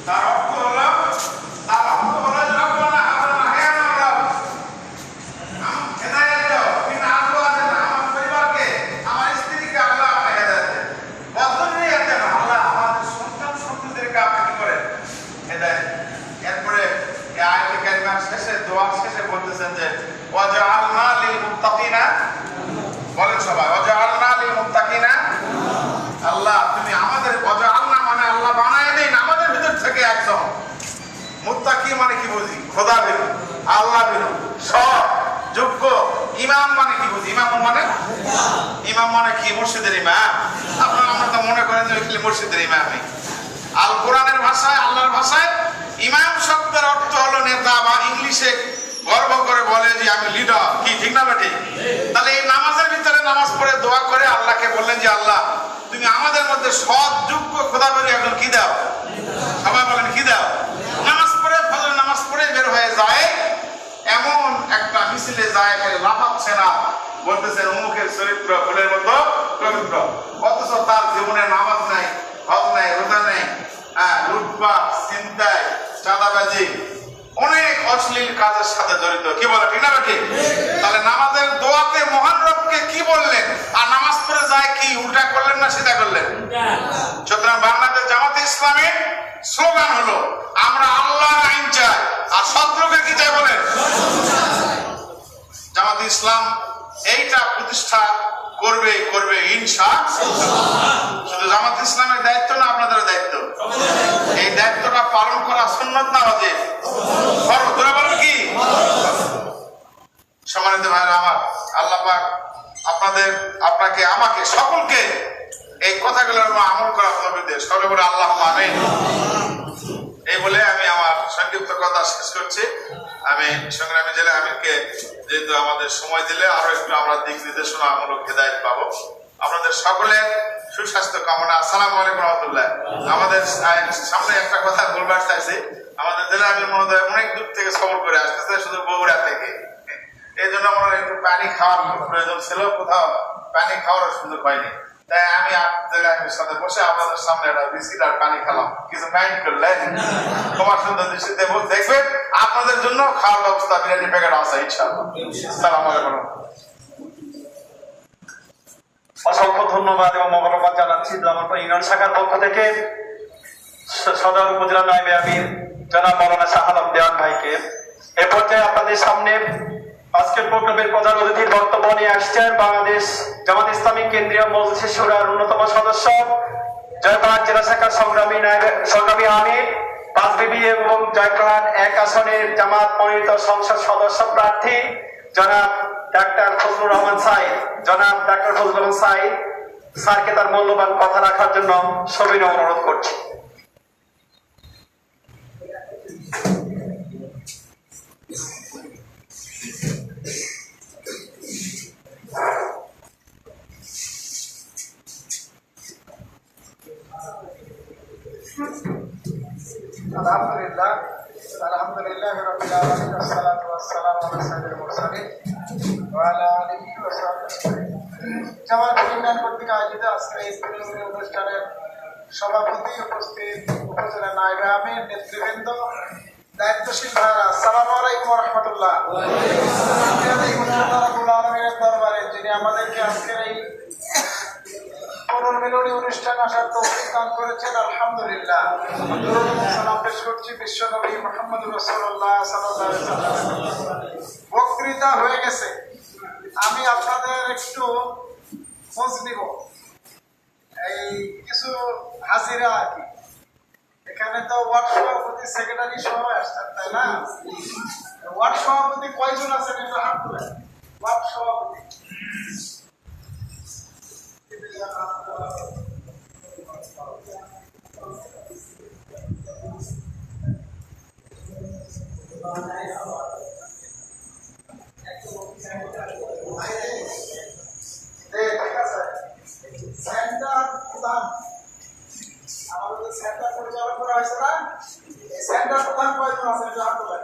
তার অর্থ হলো রব্বানা হাব লানা হায়াতান হেদায়েত দাও। তুমি আল্লাহ আছেন আমার পরিবারকে, আমার স্ত্রীকে আল্লাহ আপনি হেদায়েত দেন। বদলই আছেন আল্লাহ আমাদের সন্তান সন্ততিদেরকে আপনি কি করেন হেদায়েত। এরপরে এই আয়াতে কারিমার শেষে দোয়া শেষে বলতেছেন যে ওয়াজআলনা লিল মুত্তাকিনা, বলেন সবাই ওয়াজআলনা লিল মুত্তাকিনা। আল্লাহ তুমি আমাদের ওয়াজআলনা মানে আল্লাহ বানায় দেন আমাদের ভিতর থেকে একজন মুত্তাকি মানে কি বুঝি? খোদা ভীরু, আল্লাহ ভীরু, সৎ, যোগ্য। ইমাম মানে কি বুঝি? ইমাম মানে কি? মসজিদের ইমাম। আপনারা আমরা তো মনে করেন যে মসজিদের ইমামই। আল কোরআনের ভাষায়, আল্লাহর ভাষায় ইমাম শব্দের অর্থ হলো নেতা, বা ইংলিশে গর্ব করে বলে যে আমি লিডার। কি ঠিক না বেটি? তাহলে এই নামাজের ভিতরে নামাজ পড়ে দোয়া করে আল্লাহকে বললেন যে আল্লাহ তুমি আমাদের মধ্যে সৎ, যোগ্য, খোদাভীরু একজন কি দাও। সবাই বলেন কি দাও। নামাজ পড়ে ফজর নামাজ পড়ে বের হয়ে যায়, এমন একটা মিছিলে যায় লাফাচ্ছে না, বলতেছেন অমুকের চরিত্র ফুলের মতো পবিত্র, অথচ তার জীবনে নামাজ নাই, হজ নাই, রোজা নাই, লুটপাট, চিন্তায়, চাঁদাবাজি, অনেক অশ্লীল কাজের সাথে জড়িত। কি বলে ঠিক না বেটি? তাহলে নামাজের দোয়াতে মহান রবকে কি বললেন, আর নামাজ পড়ে যায় কি উল্টা করলেন না সিধা করলেন? সুতরাং বাংলাদেশ জামাতে ইসলামের স্লোগান হলো আমরা আল্লাহর আইন চাই আর শত্রুকে কি চাই বলেন? জামাতে ইসলাম এইটা প্রতিষ্ঠা করবে ইনশাআল্লাহ। শুধু জামাতে ইসলামের দায়িত্ব না, আপনাদের দায়িত্ব। এই দায়িত্বটা পালন করা সুন্নাত না ওয়াজিব? ফরজ। ধরে বলেন কি? সম্মানিত ভাইরা আমার, আল্লাহ পাক আপনাকে আমাকে সকলকে এই কথাগুলোর উপর আমল করা তৌফিক দেন। সকলে বলে আল্লাহুম্মা আমিন। এই বলে আমি আমার সংক্ষিপ্ত কথা শেষ করছি। আমি সংগ্রামী জেলা আমিরকে যেহেতু আমাদের সময় দিলে আরো একটু আমরা দিক নির্দেশনামূলক হেদায়েত পাবো। আপনাদের সকলের সুস্বাস্থ্য কামনা। আসসালামু আলাইকুম রহমতুল্লাহ। আমাদের সামনে একটা কথা বলবার চাইছি, আমাদের জেলা আমির মহোদয় অনেক দূর থেকে সফর করে আসতেছে, শুধু বগুড়া থেকে। এই জন্য আমার একটু পানি খাওয়ার প্রয়োজন ছিল, কোথাও পানি খাওয়ার সুযোগ হয়নি। তাই আমি জেলা আমির সাথে বসে আপনাদের সামনে একটা বিস্কিট আর পানি খেলাম। কিছু মাইন্ড করলেন? তোমার সুন্দর দৃষ্টিতে দেখবেন আপনাদের জন্য খাওয়ার ব্যবস্থা বিরিয়ানি প্যাকেট আছে ইনশাআল্লাহ। আসসালামু আলাইকুম। অসংখ্য ধন্যবাদ এবং মোবারকবাদ জানাচ্ছি জামালপুর ইউনিয়ন শাখার পক্ষ থেকে সদর উপজেলা নায়েবে আমির জনাব মাওলানা শাহ আলম দেওয়ান ভাইকে। এ পর্যায়ে আপনাদের সামনে আজকের প্রোগ্রামের প্রধান অতিথির বক্তব্য নিয়ে আসছেন বাংলাদেশ জামাত ইসলামী কেন্দ্রীয় মজলিস শুরার অন্যতম সদস্য, জয়পুরহাট জেলা শাখার সংগ্রামী আমির, পাঁচবিবি এবং জয়পুরহাট 1 আসনের জামাত মনোনীত সংসদ সদস্য প্রার্থী জনাব ডাক্তার ফজলুর রহমান সাইদ। জনাব ডাক্তার ফজলুর রহমান সাইদ স্যারকে তার মূল্যবান কথা রাখার জন্য সবিনয় অনুরোধ করছি। আলহামদুলিল্লাহ রাব্বিল আলামিন, আসসালাতু ওয়াসসালামু আলা সাইয়্যিদিল মুরসালিন ওয়া আলা আলিহি ওয়া সাহবিহি। জামাত ইউনিয়ন কর্তৃক আয়োজিত আজকের এই অনুষ্ঠানের সভাপতি, উপস্থিত উপজেলা নায়েবে আমির, নেতৃবৃন্দ, দায়িত্বশীল ভাইরা, আসসালামু আলাইকুম ওয়া রাহমাতুল্লাহ। রব্বুল আলামিনের দরবারে যিনি আমাদেরকে আজকের এই পুনর্মিলনী অনুষ্ঠান আসার তৌফিক দান করেছেন, আলহামদুলিল্লাহ। সালাম পেশ করছি বিশ্ব নবী মুহাম্মদুর রাসূলুল্লাহ সাল্লাল্লাহু আলাইহি ওয়াসাল্লাম। বক্তৃতা হয়ে গেছে, আমি আপনাদের একটু খোঁজ নিব, এই কিছু হাজিরা আর কি। এখানে তো ওয়ার্ড সভাপতি, সেক্রেটারি সহ আসছেন, তাই না? ওয়ার্ড সভাপতি কয়জন আছেন একটু হাত তুলেন। ওয়ার্ড সভাপতি সেন্টার প্রধান, আমাদের সেন্টার পরিচালনা করা হয়েছে না? এই সেন্টার প্রধান কয়জন আছে একটু হাত তোলেন।